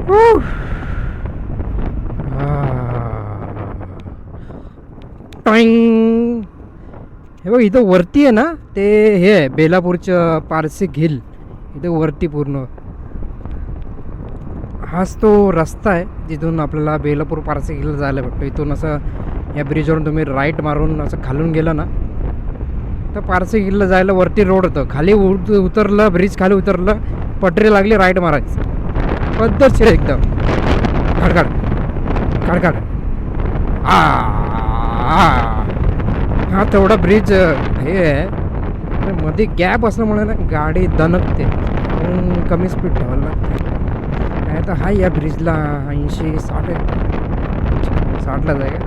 उह. Tying. हे बघ इथं वरती आहे ना, ते हे आहे बेलापूरचं पारसिक हिल. इथं वरती पूर्ण हाच तो रस्ता आहे जिथून आपल्याला बेलापूर पारसिक हिल जायला भेटतो. इथून असं या ब्रिजवरून तुम्ही राईट मारून असं खालून गेलं ना तर पारसिक हिलला जायला वरती रोड होतं. खाली उतरलं, ब्रिज खाली उतरलं, पटरी लागली, राईट मारायचं. पद्धतशीर एकदम. खडखड खडखड. हा तेवढा ब्रिज हे आहे, मध्ये गॅप असल्यामुळे ना गाडी दणकते, म्हणून कमी स्पीड ठेवायला लागते. नाही तर हा या ब्रिजला 80-60ला जाय का.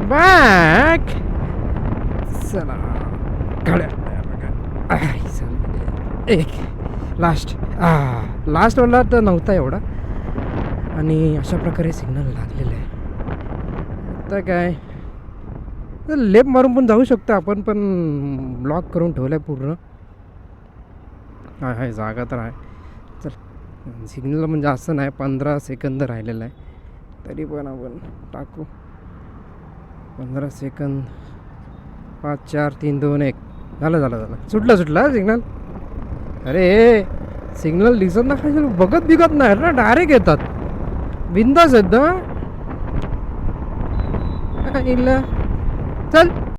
बॅक चला गाड्या. एक लास्ट वाला तर नव्हता एवढा. आणि अशा प्रकारे सिग्नल लागलेलं आहे. आता काय लेप मारून पण जाऊ शकतो आपण, पण ब्लॉक करून ठेवलं आहे पूर्ण. हाय जागा तर आहे. चल सिग्नल म्हणजे असं नाही, 15 सेकंद राहिलेलं आहे, तरी पण आपण टाकू. 15 सेकंद. 5 4 3 2 1. झालं सुटलं सिग्नल. अरे सिग्नल दिसत ना, काय बघत बिगत नाही ना, डायरेक्ट येतात बिंदास आहेत ना. चल